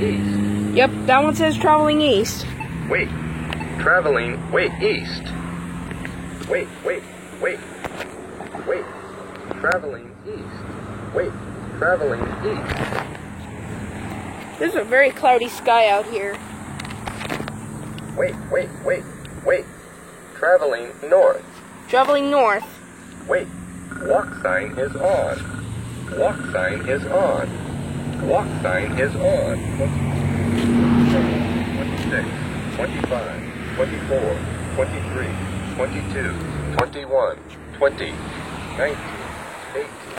East. Yep, that one says traveling east. Wait. Traveling, wait, east. Wait. Traveling east. Wait. Traveling east. There's a very cloudy sky out here. Wait. Traveling north. Traveling north. Wait. Walk sign is on. Walk sign is on. Walk sign is on. 26, 25, 24, 23, 22, 21, 20, 19, 18.